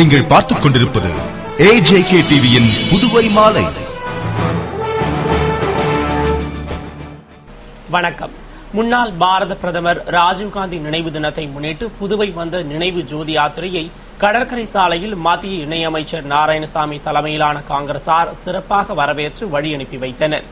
நீங்கள் பார்த்துக் கொண்டிருப்பது AJK டிவியின் புதுவை மாலை. வணக்கம். முன்னாள் பாரத பிரதமர் ராஜீவ்காந்தி நினைவு தினத்தை முன்னிட்டு புதுவை வந்த நினைவு ஜோதி யாத்திரையை கடற்கரை சாலையில் மத்திய இணையமைச்சர் நாராயணசாமி தலைமையிலான காங்கிரசார் சிறப்பாக வரவேற்று வழி அனுப்பி வைத்தனர்.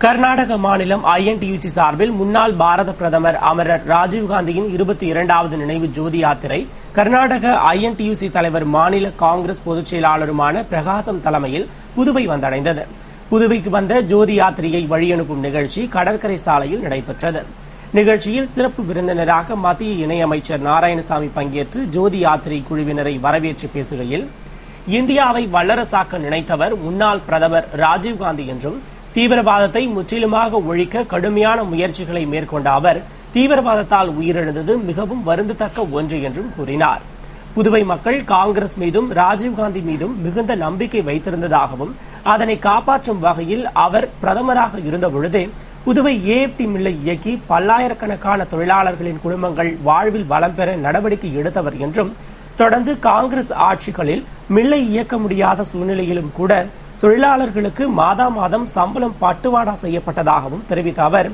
கர்நாடக மாநிலம் INTUC சார்பில் முன்னாள் பாரத பிரதமர் அமரர் ராஜீவ்காந்தியின் 22வது நினைவு ஜோதி யாத்திரை கர்நாடக INTUC தலைவர் மாநில காங்கிரஸ் பொதுச் செயலாளருமான பிரகாசம் தலைமையில் புதுவை வந்தடைந்தது. புதுவைக்கு வந்த ஜோதி யாத்திரையை வழியனுப்பும் நிகழ்ச்சி கடற்கரை சாலையில் நடைபெற்றது. நிகழ்ச்சியில் சிறப்பு விருந்தினராக மத்திய இணையமைச்சர் நாராயணசாமி பங்கேற்று ஜோதி யாத்திரை குழுவினரை வரவேற்று பேசுகையில், இந்தியாவை வல்லரசாக்க நினைத்தவர் முன்னாள் பிரதமர் ராஜீவ்காந்தி என்றும், தீவிரவாதத்தை முற்றிலுமாக ஒழிக்க கடுமையான முயற்சிகளை மேற்கொண்ட அவர் தீவிரவாதத்தால் உயிரிழந்தது மிகவும் வருந்தத்தக்க ஒன்று என்றும் கூறினார். புதுவை மக்கள் காங்கிரஸ் மீதும் ராஜீவ்காந்தி மீதும் மிகுந்த நம்பிக்கை வைத்திருந்ததாகவும், அதனை காப்பாற்றும் வகையில் அவர் பிரதமராக இருந்தபொழுதே புதுவை AFT மில்லை இயக்கி பல்லாயிரக்கணக்கான தொழிலாளர்களின் குடும்பங்கள் வாழ்வில் வளம் பெற நடவடிக்கை எடுத்தவர் என்றும், தொடர்ந்து காங்கிரஸ் ஆட்சிகளில் மில்லை இயக்க முடியாத சூழ்நிலையிலும் கூட தொழிலாளர்களுக்கு மாதா மாதம் சம்பளம் பட்டுவாடா செய்யப்பட்டதாகவும் தெரிவித்த அவர்,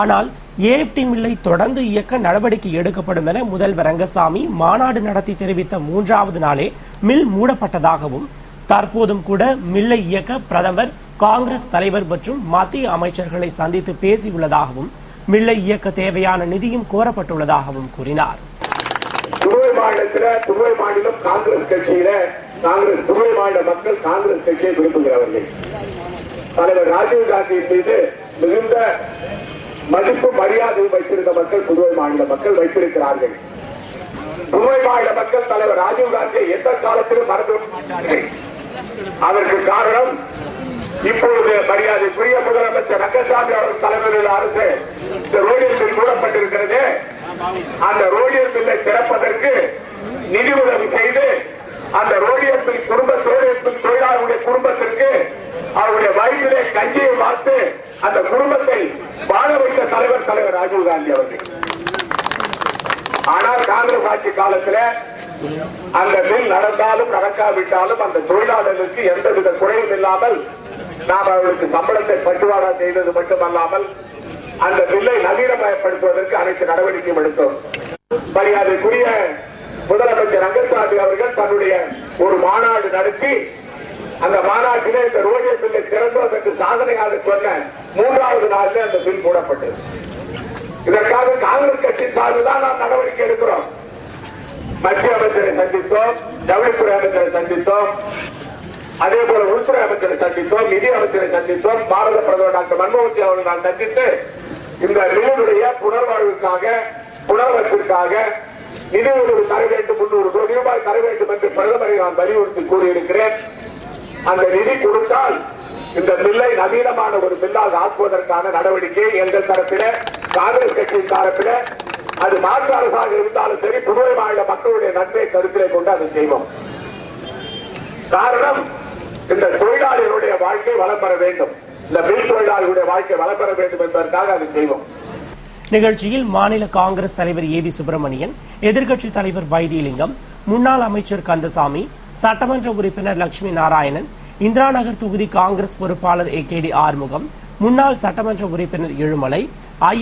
ஆனால் AFT மில்லை தொடர்ந்து இயக்க நடவடிக்கை எடுக்கப்படும் என முதல்வர் ரங்கசாமி மாநாடு நடத்தி தெரிவித்த 3வது நாளே மில் மூடப்பட்டதாகவும், தற்போதும் கூட மில்லை இயக்க பிரதமர், காங்கிரஸ் தலைவர் மற்றும் மத்திய அமைச்சர்களை சந்தித்து பேசியுள்ளதாகவும், மில்லை இயக்க தேவையான நிதியும் கோரப்பட்டுள்ளதாகவும் கூறினார். புதுவை மாநிலம் காங்கிரஸ் கட்சியில புதுவை மாநில மக்கள் காங்கிரஸ் கட்சியை விரும்புகிறவர்கள். தலைவர் ராஜீவ்காந்தியின் மீது மிகுந்த மதிப்பு மரியாதையும் வைத்திருந்த மக்கள் புதுவை மாநில மக்கள் வைத்திருக்கிறார்கள். புதுவை மாநில மக்கள் தலைவர் ராஜீவ்காந்தியை எந்த காலத்திலும் மறந்து மாட்டார்கள். அதற்கு காரணம், இப்பொழுது மரியாதைக்குரிய முதலமைச்சர் ரங்கசாமி அவர்கள் தலைமையில் அரசு இந்த ரோடியல் மில் மூடப்பட்டிருக்கிறது. அந்த ரோடியல் மில்லை திறப்பதற்கு நிதி உதவி செய்து அந்த ரோடியல் மில் தொழிலாளர்களுடைய குடும்பத்திற்கு அவருடைய வயதிலே கஞ்சியை பார்த்து அந்த குடும்பத்தை வாழ வைத்த தலைவர் ராஜீவ்காந்தி அவர்கள். ஆனால் காங்கிரஸ் ஆட்சி காலத்தில் அந்த மில் நடந்தாலும் நடக்காவிட்டாலும் அந்த தொழிலாளர்களுக்கு எந்தவித குறையும் இல்லாமல் நாம் அவர்களுக்கு சம்பளத்தை பட்டுவாடா செய்தது மட்டுமல்லாமல் அந்த மில்லை நவீனமயப்படுத்துவதற்கு அனைத்து நடவடிக்கையும் எடுத்தோம். மரியாதைக்குரிய முதலமைச்சர் ரங்கசாமி அவர்கள் தன்னுடைய ஒரு மாநாடு நடத்தி அந்த மாநாட்டிலே இந்த ரோடியல் மில்லை திறந்தோம் என்று சாதனையாக சொன்ன 3வது நாளில் அந்த மில் மூடப்பட்டது. இதற்காக காங்கிரஸ் கட்சி சார்பில் தான் நாம் நடவடிக்கை எடுக்கிறோம். மத்திய அமைச்சரை சந்தித்தோம், ஜவுளித்துறை அமைச்சரை சந்தித்தோம், அதே போல உள்துறை அமைச்சரை சந்தித்தோம், நிதி அமைச்சரை சந்தித்தோம், பாரத பிரதமர் டாக்டர் மன்மோகன் சிங் அவர்கள் நான் சந்தித்து இந்த மில்லுடைய புனர்வரத்திற்காக நிதி உதவி தர வேண்டும், 300 கோடி ரூபாய் தர வேண்டும் என்று பிரதமரை நான் வலியுறுத்தி கூறியிருக்கிறேன். அந்த நிதி கொடுத்தால் இந்த மில்லை நவீனமான ஒரு மில்லாக ஆக்குவதற்கான நடவடிக்கை எங்கள் தரப்பில, காங்கிரஸ் கட்சியின் தரப்பில, அது மாற்று அரசாக இருந்தாலும் சரி, புதுவை மாநில மக்களுடைய நன்மையை கருத்திலே கொண்டு அதை செய்வோம். காரணம், இந்த தொழிலாளிகளுடைய வாழ்க்கை வளம் பெற வேண்டும், இந்த மில் தொழிலாளிகளுடைய வாழ்க்கை வளம் பெற வேண்டும் என்பதற்காக அதை செய்வோம். நிகழ்ச்சியில் மாநில காங்கிரஸ் தலைவர் AV சுப்பிரமணியன், எதிர்க்கட்சித் தலைவர் வைத்தியலிங்கம், முன்னாள் அமைச்சர் கந்தசாமி, சட்டமன்ற உறுப்பினர் லட்சுமி நாராயணன், இந்திரா நகர் தொகுதி காங்கிரஸ் பொறுப்பாளர் AKD ஆறுமுகம், முன்னாள் சட்டமன்ற உறுப்பினர் எழுமலை,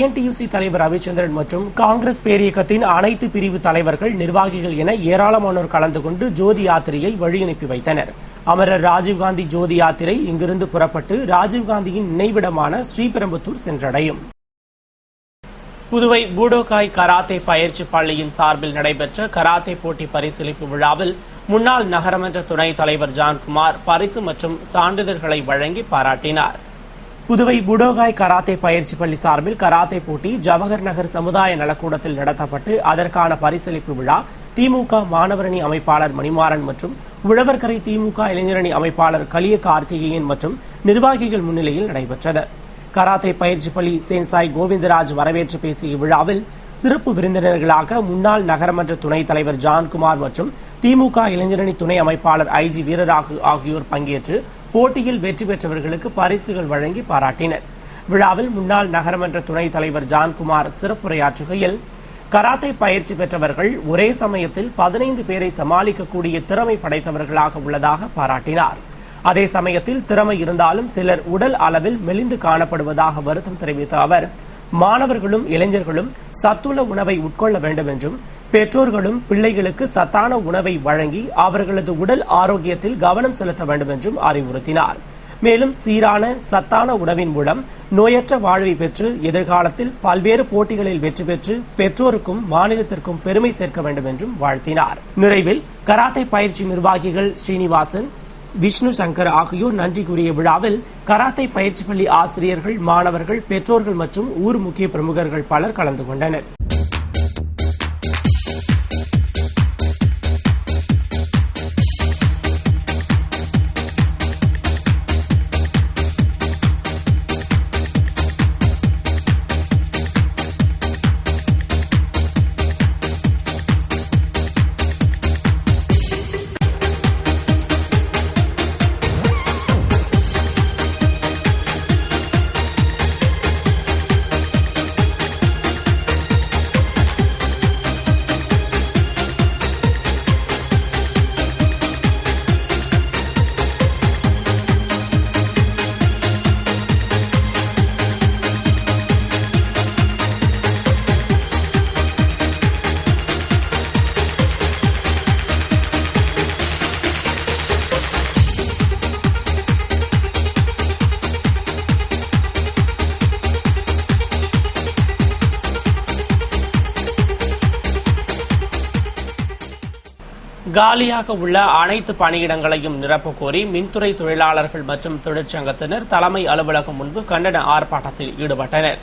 INTUC தலைவர் ரவிச்சந்திரன் மற்றும் காங்கிரஸ் பேரியக்கத்தின் அனைத்து பிரிவு தலைவர்கள், நிர்வாகிகள் என ஏராளமானோர் கலந்து கொண்டு ஜோதி யாத்திரையை வழியனுப்பி வைத்தனர். அமரர் ராஜீவ்காந்தி ஜோதி யாத்திரை இங்கிருந்து புறப்பட்டு ராஜீவ்காந்தியின் நினைவிடமான ஸ்ரீபெரும்புத்தூர் சென்றடையும். புதுவை பூடோகாய் கராத்தே பயிற்சி பள்ளியின் சார்பில் நடைபெற்ற கராத்தே போட்டி பரிசீலிப்பு விழாவில் முன்னாள் நகரமன்ற துணைத் தலைவர் ஜான்குமார் பரிசு மற்றும் சான்றிதழ்களை வழங்கி பாராட்டினார். புதுவை பூடோகாய் கராத்தே பயிற்சி பள்ளி சார்பில் கராத்தே போட்டி ஜவஹர் நகர் சமுதாய நலக்கூடத்தில் நடத்தப்பட்டு அதற்கான பரிசீலிப்பு விழா திமுக மாணவரணி அமைப்பாளர் மணிமாறன் மற்றும் உழவர்கரை திமுக இளைஞரணி அமைப்பாளர் கலிய கார்த்திகேயன் மற்றும் நிர்வாகிகள் முன்னிலையில் நடைபெற்றது. கராத்தே பயிற்சி பள்ளி சேன்சாய் கோவிந்தராஜ் வரவேற்று பேசிய விழாவில் சிறப்பு விருந்தினர்களாக முன்னாள் நகரமன்ற துணைத் தலைவர் ஜான்குமார் மற்றும் திமுக இளைஞரணி துணை அமைப்பாளர் IG வீரராகு ஆகியோர் பங்கேற்று போட்டியில் வெற்றி பெற்றவர்களுக்கு பரிசுகள் வழங்கி பாராட்டினர். விழாவில் முன்னாள் நகரமன்ற துணைத் தலைவர் ஜான்குமார் சிறப்புரையாற்றுகையில், கராத்தே பயிற்சி பெற்றவர்கள் ஒரே சமயத்தில் 15 பேரை சமாளிக்கக்கூடிய திறமை படைத்தவர்களாக உள்ளதாக பாராட்டினார். அதே சமயத்தில் திறமை இருந்தாலும் சிலர் உடல் அளவில் மெலிந்து காணப்படுவதாக வருத்தம் தெரிவித்த அவர், மாணவர்களும் இளைஞர்களும் சத்துள்ள உணவை உட்கொள்ள வேண்டும் என்றும், பெற்றோர்களும் பிள்ளைகளுக்கு சத்தான உணவை வழங்கி அவர்களது உடல் ஆரோக்கியத்தில் கவனம் செலுத்த வேண்டும் என்றும் அறிவுறுத்தினார். மேலும் சீரான சத்தான உணவின் மூலம் நோயற்ற வாழ்வை பெற்று எதிர்காலத்தில் பல்வேறு போட்டிகளில் வெற்றி பெற்று பெற்றோருக்கும் மாநிலத்திற்கும் பெருமை சேர்க்க வேண்டும் என்றும் வாழ்த்தினார். நிறைவில் கராத்தே பயிற்சி நிர்வாகிகள் ஸ்ரீனிவாசன், விஷ்ணு சங்கர் ஆகியோர் நன்றி கூறிய விழாவில் கராத்தே பயிற்சி பள்ளி ஆசிரியர்கள், மாணவர்கள், பெற்றோர்கள் மற்றும் ஊர் முக்கிய பிரமுகர்கள் பலர் கலந்து கொண்டனர். காலியாக உள்ள அனைத்து பணியிடங்களையும் நிரப்பக் கோரி மின்துறை தொழிலாளர்கள் மற்றும் தொழிற்சங்கத்தினர் தலைமை அலுவலகம் முன்பு கண்டன ஆர்ப்பாட்டத்தில் ஈடுபட்டனர்.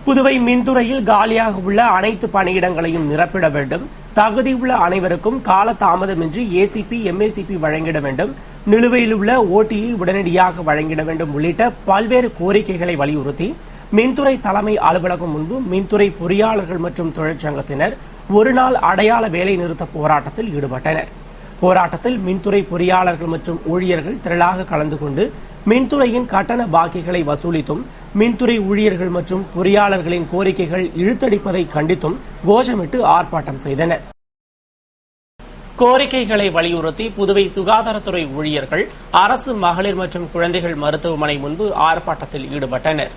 புதுவை மின்துறையில் காலியாக உள்ள அனைத்து பணியிடங்களையும் நிரப்பிட வேண்டும், தகுதியுள்ள அனைவருக்கும் கால தாமதமின்றி ஏசிபி, எம்ஏசிபி வழங்கிட வேண்டும், நிலுவையில் உள்ள ஓடியை உடனடியாக வழங்கிட வேண்டும் உள்ளிட்ட பல்வேறு கோரிக்கைகளை வலியுறுத்தி மின்துறை தலைமை அலுவலகம் முன்பு மின்துறை பொறியாளர்கள் மற்றும் தொழிற்சங்கத்தினர் ஒருநாள் அடையாள வேலை நிறுத்த போராட்டத்தில் ஈடுபட்டனர். போராட்டத்தில் மின்துறை பொறியாளர்கள் மற்றும் ஊழியர்கள் திரளாக கலந்து கொண்டு மின்துறையின் கட்டண பாக்கிகளை வசூலித்தும், மின்துறை ஊழியர்கள் மற்றும் பொறியாளர்களின் கோரிக்கைகள் இழுத்தடிப்பதை கண்டித்தும் கோஷமிட்டு ஆர்ப்பாட்டம் செய்தனர். கோரிக்கைகளை வலியுறுத்தி புதுவை சுகாதாரத்துறை ஊழியர்கள் அரசு மகளிர் மற்றும் குழந்தைகள் மருத்துவமனை முன்பு ஆர்ப்பாட்டத்தில் ஈடுபட்டனர்.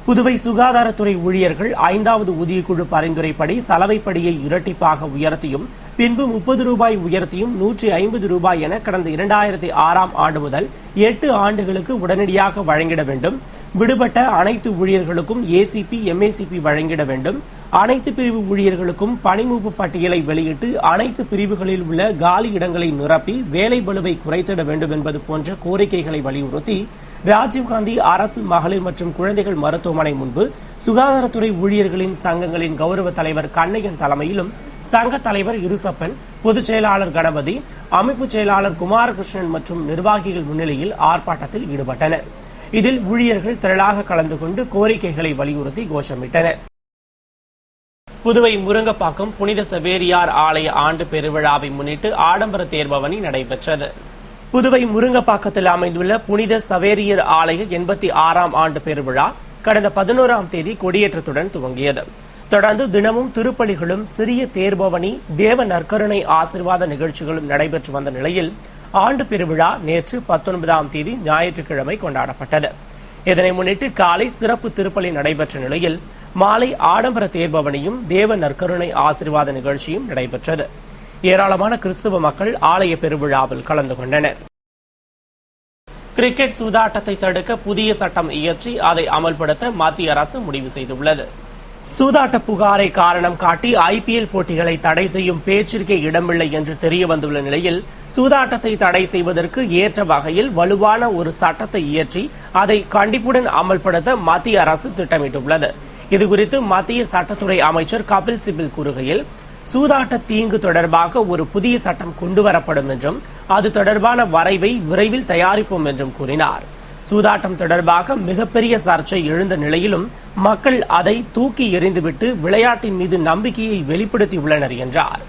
புதுவை சுகாதாரத்துறை ஊழியர்கள் 5வது ஊதியக்குழு பரிந்துரைப்படி சலவைப்படியை இரட்டிப்பாக உயர்த்தியும், பின்பு 30 ரூபாய் உயர்த்தியும் 150 ரூபாய் என கடந்த 2006ஆம் ஆண்டு முதல் 8 ஆண்டுகளுக்கு உடனடியாக வழங்கிட வேண்டும். விடுபட்ட அனைத்து ஊழியர்களுக்கும் ஏசிபி, எம்ஏசிபி வழங்கிட வேண்டும். அனைத்து பிரிவு ஊழியர்களுக்கும் பணிமூப்பு பட்டியலை வெளியிட்டு அனைத்து பிரிவுகளில் உள்ள காலி இடங்களை நிரப்பி வேலை பளுவை குறைத்திட வேண்டும் என்பது போன்ற கோரிக்கைகளை வலியுறுத்தி ராஜீவ்காந்தி அரசு மகளிர் மற்றும் குழந்தைகள் மருத்துவமனை முன்பு சுகாதாரத்துறை ஊழியர்களின் சங்கங்களின் கௌரவ தலைவர் கண்ணையன் தலைமையிலும், சங்க தலைவர் இருசப்பன், பொதுச் செயலாளர் கணபதி, அமைப்பு செயலாளர் குமாரகிருஷ்ணன் மற்றும் நிர்வாகிகள் முன்னிலையில் ஆர்ப்பாட்டத்தில் ஈடுபட்டனர். இதில் ஊழியர்கள் திரளாக கலந்து கொண்டு கோரிக்கைகளை வலியுறுத்தி கோஷமிட்டனர். புதுவை முருங்கப்பாக்கம் புனித சவேரியார் ஆலய ஆண்டு பெருவிழாவை முன்னிட்டு ஆடம்பர தேர்பவனி நடைபெற்றது. புதுவை முருங்கப்பாக்கத்தில் அமைந்துள்ள புனித சவேரியர் ஆலய 86ஆம் ஆண்டு பெருவிழா கடந்த 11ஆம் தேதி கொடியேற்றத்துடன் துவங்கியது. தொடர்ந்து தினமும் திருப்பலிகளும் சிறிய தேர்பவனி, தேவ நற்கருணை ஆசீர்வாத நிகழ்ச்சிகளும் நடைபெற்று வந்த நிலையில் ஆண்டு பெருவிழா நேற்று 19ஆம் தேதி ஞாயிற்றுக்கிழமை கொண்டாடப்பட்டது. இதனை முன்னிட்டு காலை சிறப்பு திருப்பலி நடைபெற்ற நிலையில் மாலை ஆடம்பர தேர்பவனியும் தேவ நற்கருணை ஆசீர்வாத நிகழ்ச்சியும் நடைபெற்றது. ஏராளமான கிறிஸ்துவ மக்கள் ஆலய பெருவிழாவில் கலந்து கொண்டனர். கிரிக்கெட் சூதாட்டத்தை தடுக்க புதிய சட்டம் இயற்றி அதை அமல்படுத்த மத்திய அரசு முடிவு செய்துள்ளது. சூதாட்ட புகாரை காரணம் காட்டி ஐபிஎல் போட்டிகளை தடை செய்யும் பேச்சிற்கே இடமில்லை என்று தெரிய வந்துள்ள நிலையில் சூதாட்டத்தை தடை செய்வதற்கு ஏற்ற வகையில் வலுவான ஒரு சட்டத்தை இயற்றி அதை கண்டிப்புடன் அமல்படுத்த மத்திய அரசு திட்டமிட்டுள்ளது. இதுகுறித்து மத்திய சட்டத்துறை அமைச்சர் கபில் சிபில் கூறுகையில், சூதாட்ட தீங்கு தொடர்பாக ஒரு புதிய சட்டம் கொண்டுவரப்படும் என்றும் அது தொடர்பான வரைவை விரைவில் தயாரிப்போம் என்றும் கூறினார். சூதாட்டம் தொடர்பாக மிகப்பெரிய சர்ச்சை எழுந்த நிலையிலும் மக்கள் அதை தூக்கி எறிந்துவிட்டு விளையாட்டின் மீது நம்பிக்கையை வெளிப்படுத்தியுள்ளனர் என்றார்.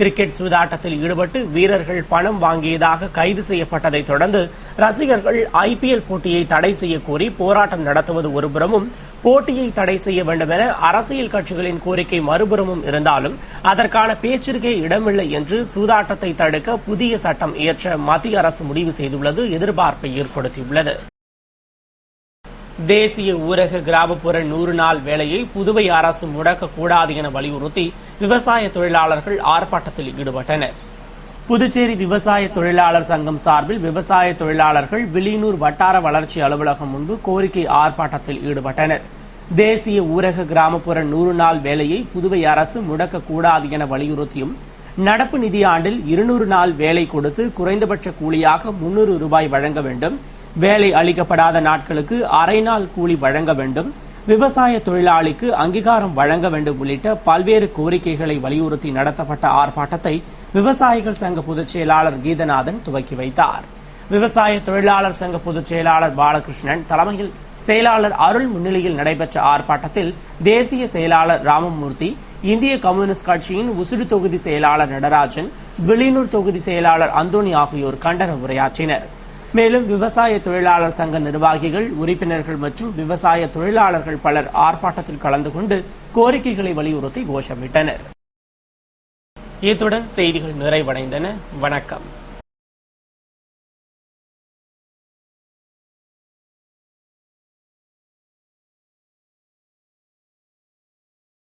கிரிக்கெட் சூதாட்டத்தில் ஈடுபட்டு வீரர்கள் பணம் வாங்கியதாக கைது செய்யப்பட்டதை தொடர்ந்து ரசிகர்கள் IPL போட்டியை தடை செய்ய கோரி போராட்டம் நடத்துவது ஒருபுறமும், போட்டியை தடை செய்ய வேண்டும் என அரசியல் கட்சிகளின் கோரிக்கை மறுபுறமும் இருந்தாலும் அதற்கான பேச்சிற்கே இடமில்லை என்று சூதாட்டத்தை தடுக்க புதிய சட்டம் இயற்ற மத்திய அரசு முடிவு செய்துள்ளது எதிர்பார்ப்பை ஏற்படுத்தியுள்ளது. தேசிய ஊரக கிராமப்புற 100 நாள் வேலையை புதுவை அரசு முடக்கக்கூடாது என வலியுறுத்தி விவசாய தொழிலாளர்கள் ஆர்ப்பாட்டத்தில் ஈடுபட்டனர். புதுச்சேரி விவசாய தொழிலாளர் சங்கம் சார்பில் விவசாய தொழிலாளர்கள் வில்லியனூர் வட்டார வளர்ச்சி அலுவலகம் முன்பு கோரிக்கை ஆர்ப்பாட்டத்தில் ஈடுபட்டனர். தேசிய ஊரக கிராமப்புற 100 நாள் வேலையை புதுவை அரசு முடக்கக்கூடாது என வலியுறுத்தியும், நடப்பு நிதியாண்டில் 200 நாள் வேலை கொடுத்து குறைந்தபட்ச கூலியாக 300 ரூபாய் வழங்க வேண்டும், வேலை அளிக்கப்படாத நாட்களுக்கு அரை நாள் கூலி வழங்க வேண்டும், விவசாய தொழிலாளிக்கு அங்கீகாரம் வழங்க வேண்டும் உள்ளிட்ட பல்வேறு கோரிக்கைகளை வலியுறுத்தி நடத்தப்பட்ட ஆர்ப்பாட்டத்தை விவசாயிகள் சங்க பொதுச் செயலாளர் கீதநாதன் துவக்கி வைத்தார். விவசாய தொழிலாளர் சங்க பொதுச் செயலாளர் பாலகிருஷ்ணன் தலைமையில் செயலாளர் அருள் முன்னிலையில் நடைபெற்ற ஆர்ப்பாட்டத்தில் தேசிய செயலாளர் ராமமூர்த்தி, இந்திய கம்யூனிஸ்ட் கட்சியின் உசுடு தொகுதி செயலாளர் நடராஜன், வில்லியனூர் தொகுதி செயலாளர் அந்தோணி ஆகியோர் கண்டன உரையாற்றினர். மேலும் விவசாய தொழிலாளர் சங்க நிர்வாகிகள், உறுப்பினர்கள் மற்றும் விவசாய தொழிலாளர்கள் பலர் ஆர்ப்பாட்டத்தில் கலந்து கொண்டு கோரிக்கைகளை வலியுறுத்தி கோஷமிட்டனர். இத்துடன் செய்திகள் நிறைவடைந்தன. வணக்கம்.